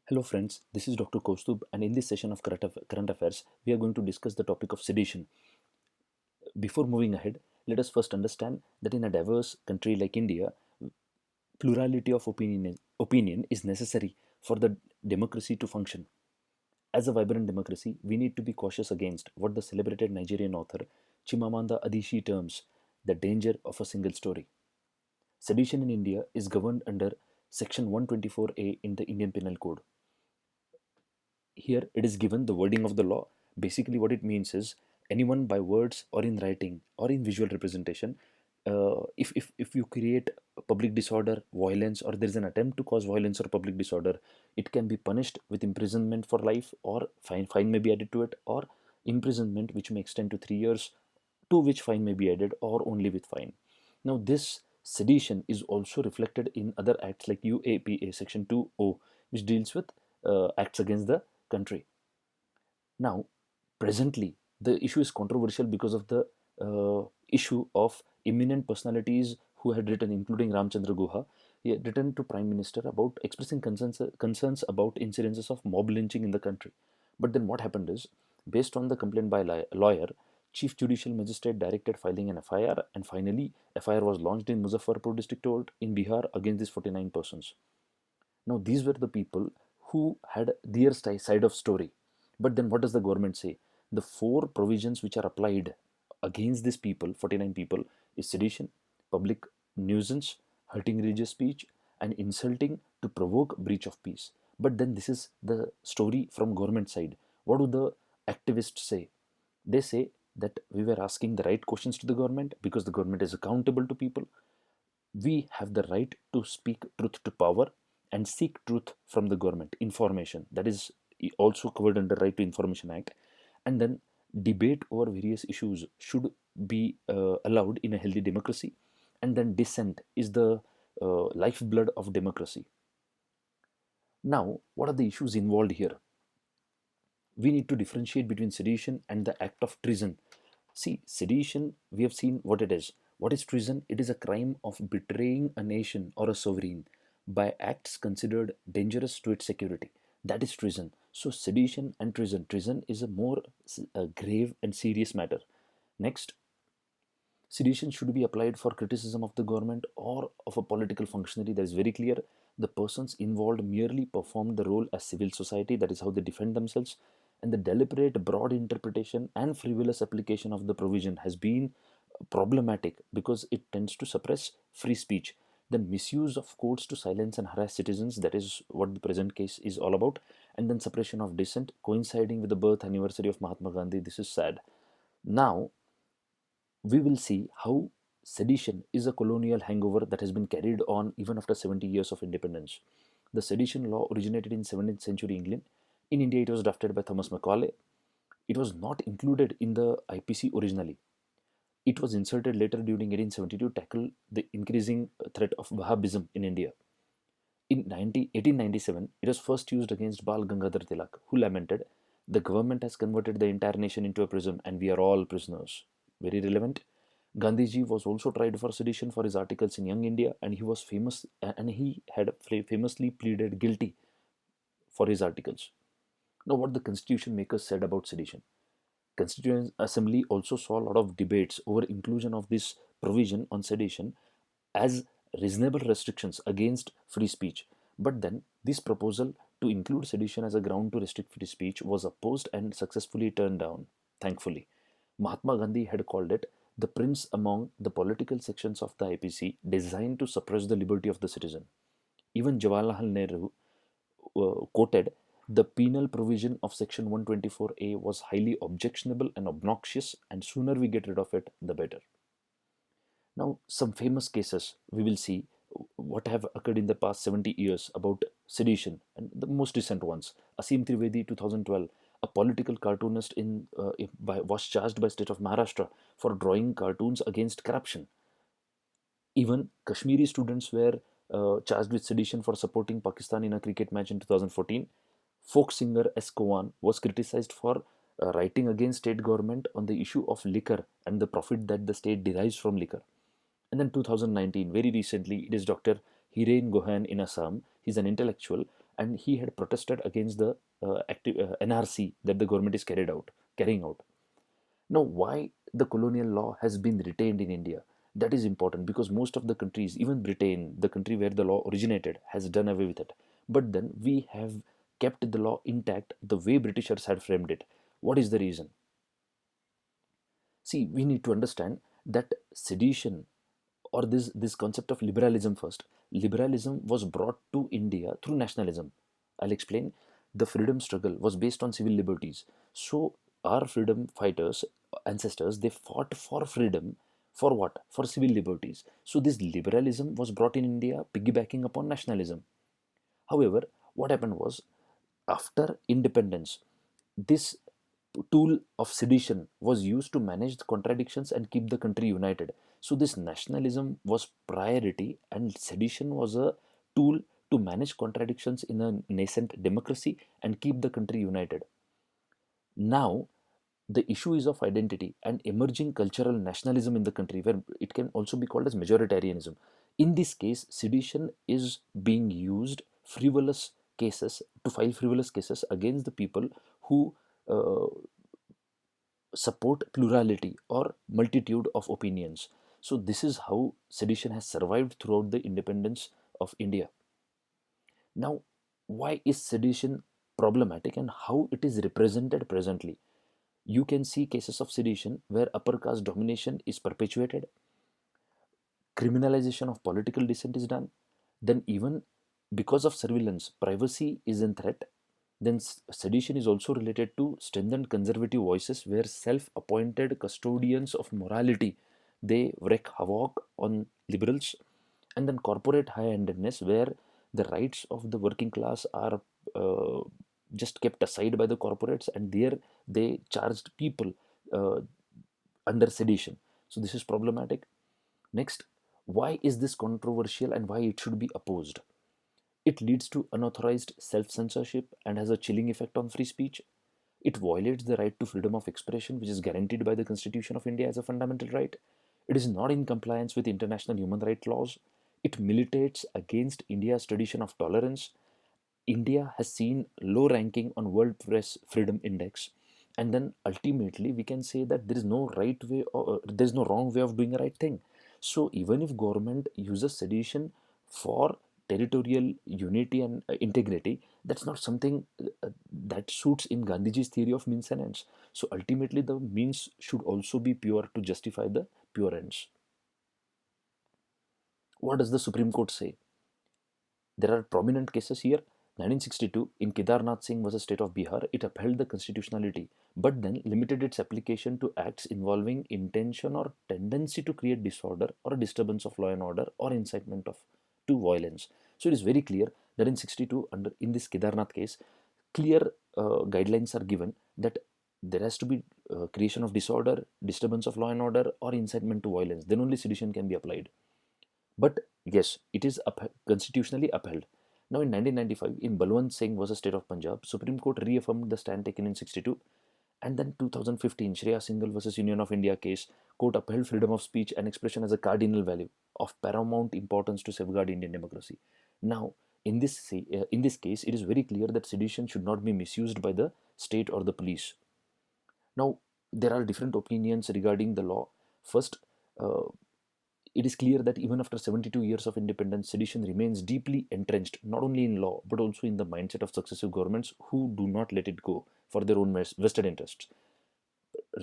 Hello friends, this is Dr. Kaustub, and in this session of current affairs, we are going to discuss the topic of sedition. Before moving ahead, let us first understand that in a diverse country like India, plurality of opinion is necessary for the democracy to function. As a vibrant democracy, we need to be cautious against what the celebrated Nigerian author Chimamanda Adichie terms the danger of a single story. Sedition in India is governed under Section 124A in the Indian Penal Code. Here it is given the wording of the law. Basically, what it means is anyone by words or in writing or in visual representation, if you create a public disorder, violence, or there is an attempt to cause violence or public disorder, it can be punished with imprisonment for life, or fine may be added to it, or imprisonment which may extend to 3 years, to which fine may be added, or only with fine. Now, this sedition is also reflected in other acts like UAPA Section 2O, which deals with acts against the country. Now, presently, the issue is controversial because of the issue of eminent personalities who had written, including Ramchandra Guha. He had written to Prime Minister about expressing concerns about incidences of mob lynching in the country. But then what happened is, based on the complaint by a lawyer, Chief Judicial Magistrate directed filing an FIR, and finally, FIR was launched in Muzaffarpur district court in Bihar against these 49 persons. Now, these were the people who had their side of story. But then what does the government say? The four provisions which are applied against these people, 49 people, is sedition, public nuisance, hurting religious speech, and insulting to provoke breach of peace. But then this is the story from government side. What do the activists say? They say that we were asking the right questions to the government because the government is accountable to people. We have the right to speak truth to power and seek truth from the government, information that is also covered under Right to Information Act. And then debate over various issues should be allowed in a healthy democracy. And then dissent is the lifeblood of democracy. Now, what are the issues involved here? We need to differentiate between sedition and the act of treason. See, sedition, we have seen what it is. What is treason? It is a crime of betraying a nation or a sovereign by acts considered dangerous to its security. That is treason. So, sedition and treason. Treason is a more grave and serious matter. Next, sedition should be applied for criticism of the government or of a political functionary. That is very clear. The persons involved merely performed the role as civil society. That is how they defend themselves. And the deliberate, broad interpretation and frivolous application of the provision has been problematic because it tends to suppress free speech. The misuse of courts to silence and harass citizens, that is what the present case is all about. And then suppression of dissent coinciding with the birth anniversary of Mahatma Gandhi. This is sad. Now, we will see how sedition is a colonial hangover that has been carried on even after 70 years of independence. The sedition law originated in 17th century England. In India, it was drafted by Thomas Macaulay. It was not included in the IPC originally. It was inserted later during 1872 to tackle the increasing threat of Wahhabism in India. In 1897, it was first used against Bal Gangadhar Tilak, who lamented, "The government has converted the entire nation into a prison and we are all prisoners." Very relevant. Gandhiji was also tried for sedition for his articles in Young India, and he was famous and he had famously pleaded guilty for his articles. Now, what the constitution makers said about sedition. Constituent Assembly also saw a lot of debates over inclusion of this provision on sedition as reasonable restrictions against free speech. But then this proposal to include sedition as a ground to restrict free speech was opposed and successfully turned down, thankfully. Mahatma Gandhi had called it the prince among the political sections of the IPC designed to suppress the liberty of the citizen. Even Jawaharlal Nehru quoted, "The penal provision of Section 124A was highly objectionable and obnoxious, and sooner we get rid of it, the better." Now, some famous cases we will see what have occurred in the past 70 years about sedition, and the most recent ones. Asim Trivedi, 2012, a political cartoonist was charged by state of Maharashtra for drawing cartoons against corruption. Even Kashmiri students were charged with sedition for supporting Pakistan in a cricket match in 2014. Folk singer S. Kowan was criticized for writing against state government on the issue of liquor and the profit that the state derives from liquor. And then 2019, very recently, it is Dr. Hiren Gohan in Assam. He's an intellectual, and he had protested against the NRC that the government is carrying out. Now, why the colonial law has been retained in India? That is important because most of the countries, even Britain, the country where the law originated, has done away with it. But then we have kept the law intact the way Britishers had framed it. What is the reason? See, we need to understand that sedition, or this concept of liberalism first. Liberalism was brought to India through nationalism. I'll explain. The freedom struggle was based on civil liberties. So our freedom fighters, ancestors, they fought for freedom. For what? For civil liberties. So this liberalism was brought in India, piggybacking upon nationalism. However, what happened was, after independence, this tool of sedition was used to manage the contradictions and keep the country united. So this nationalism was priority, and sedition was a tool to manage contradictions in a nascent democracy and keep the country united. Now, the issue is of identity and emerging cultural nationalism in the country, where it can also be called as majoritarianism. In this case, sedition is being used frivolous cases to file frivolous cases against the people who uh, support plurality or multitude of opinions. So this is how sedition has survived throughout the independence of India. Now, why is sedition problematic and how it is represented presently? You can see cases of sedition where upper caste domination is perpetuated, criminalization of political dissent is done, then even because of surveillance, privacy is in threat. Then sedition is also related to strengthened conservative voices where self-appointed custodians of morality, they wreak havoc on liberals. And then corporate high-handedness where the rights of the working class are uh, just kept aside by the corporates, and there they charged people uh, under sedition. So this is problematic. Next, why is this controversial and why it should be opposed? It leads to unauthorized self censorship and has a chilling effect on free speech. It violates the right to freedom of expression, which is guaranteed by the Constitution of India as a fundamental right. It is not in compliance with international human rights laws. It militates against India's tradition of tolerance. India has seen low ranking on World Press Freedom Index. And then ultimately, we can say that there is no right way, or there is no wrong way of doing a right thing. So even if government uses sedition for territorial unity and integrity, that's not something that suits in Gandhiji's theory of means and ends. So ultimately, the means should also be pure to justify the pure ends. What does the Supreme Court say? There are prominent cases here. 1962, in Kedarnath Singh versus State of Bihar, it upheld the constitutionality, but then limited its application to acts involving intention or tendency to create disorder or disturbance of law and order or incitement of to violence. So it is very clear that in 62, under in this Kedarnath case, clear guidelines are given that there has to be creation of disorder, disturbance of law and order, or incitement to violence. Then only sedition can be applied. But yes, it is constitutionally upheld. Now in 1995, in Balwant Singh versus State of Punjab, Supreme Court reaffirmed the stand taken in 62. And then 2015, Shreya Singhal versus Union of India case, court upheld freedom of speech and expression as a cardinal value of paramount importance to safeguard Indian democracy. Now, in this case, it is very clear that sedition should not be misused by the state or the police. Now, there are different opinions regarding the law. First, uh, it is clear that even after 72 years of independence, sedition remains deeply entrenched not only in law but also in the mindset of successive governments who do not let it go for their own vested interests.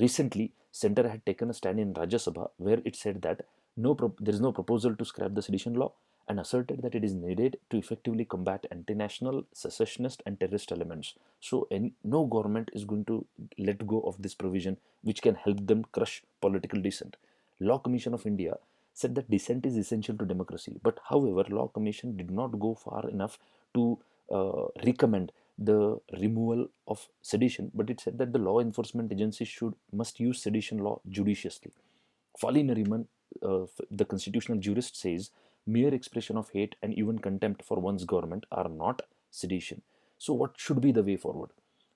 Recently, Centre had taken a stand in Rajya Sabha where it said that there is no proposal to scrap the sedition law and asserted that it is needed to effectively combat anti-national, secessionist and terrorist elements. So no government is going to let go of this provision which can help them crush political dissent. Law Commission of India said that dissent is essential to democracy. But however, Law Commission did not go far enough to recommend the removal of sedition, but it said that the law enforcement agencies must use sedition law judiciously. Fali Nariman, the constitutional jurist, says mere expression of hate and even contempt for one's government are not sedition. So, what should be the way forward?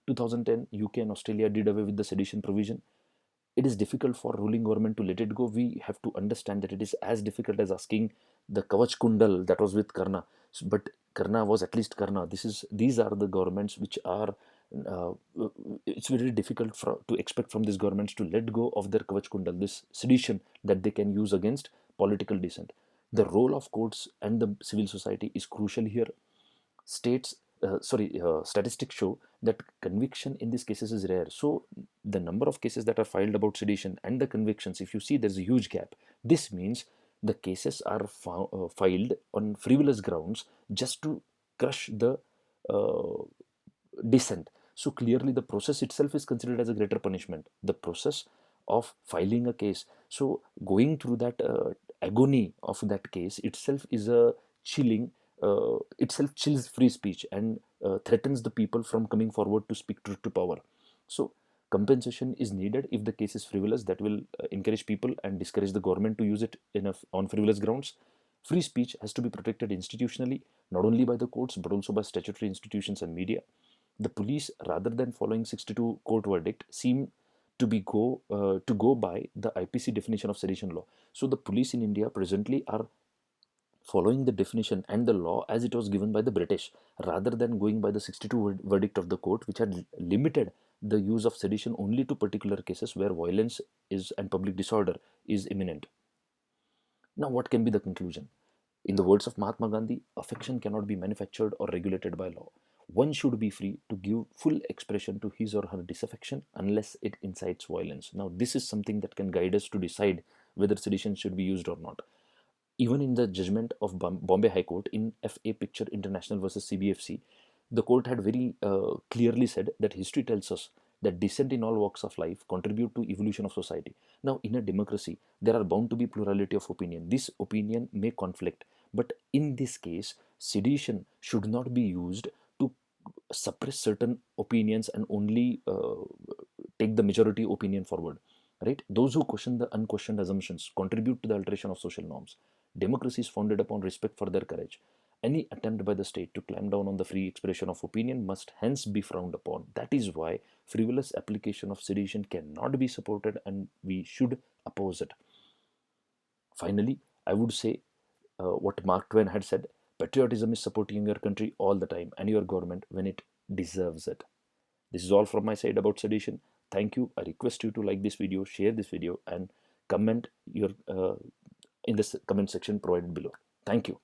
2010, UK and Australia did away with the sedition provision. it is difficult for ruling government to let it go. We have to understand that it is as difficult as asking the Kavach Kundal that was with Karna. But Karna was at least Karna. These are the governments which are. Uh, it's very difficult to expect from these governments to let go of their Kavach Kundal, this sedition that they can use against political dissent. The role of courts and the civil society is crucial here. Statistics show that conviction in these cases is rare. So the number of cases that are filed about sedition and the convictions, if you see, there's a huge gap. This means the cases are filed on frivolous grounds just to crush the uh, dissent. So clearly the process itself is considered as a greater punishment, the process of filing a case. So going through that agony of that case itself is a chilling, itself chills free speech and threatens the people from coming forward to speak truth to power. So compensation is needed if the case is frivolous. That will encourage people and discourage the government to use it on frivolous grounds. Free speech has to be protected institutionally, not only by the courts but also by statutory institutions and media. The police, rather than following 62 court verdict, seem to go by the IPC definition of sedition law. So the police in India presently are following the definition and the law as it was given by the British, rather than going by the 62 verdict of the court, which had limited the use of sedition only to particular cases where violence is and public disorder is imminent. Now, what can be the conclusion? In the words of Mahatma Gandhi, affection cannot be manufactured or regulated by law. One should be free to give full expression to his or her disaffection unless it incites violence. Now, this is something that can guide us to decide whether sedition should be used or not. Even in the judgment of Bombay High Court in FA Picture International versus CBFC, the court had very clearly said that history tells us that dissent in all walks of life contribute to evolution of society. Now, in a democracy, there are bound to be plurality of opinion. This opinion may conflict, but in this case, sedition should not be used to suppress certain opinions and only take the majority opinion forward. Right? Those who question the unquestioned assumptions contribute to the alteration of social norms. Democracy is founded upon respect for their courage. Any attempt by the state to clamp down on the free expression of opinion must hence be frowned upon. That is why frivolous application of sedition cannot be supported and we should oppose it. Finally, I would say what Mark Twain had said: patriotism is supporting your country all the time and your government when it deserves it. This is all from my side about sedition. Thank you. I request you to like this video, share this video, and comment your in this comment section provided below. Thank you.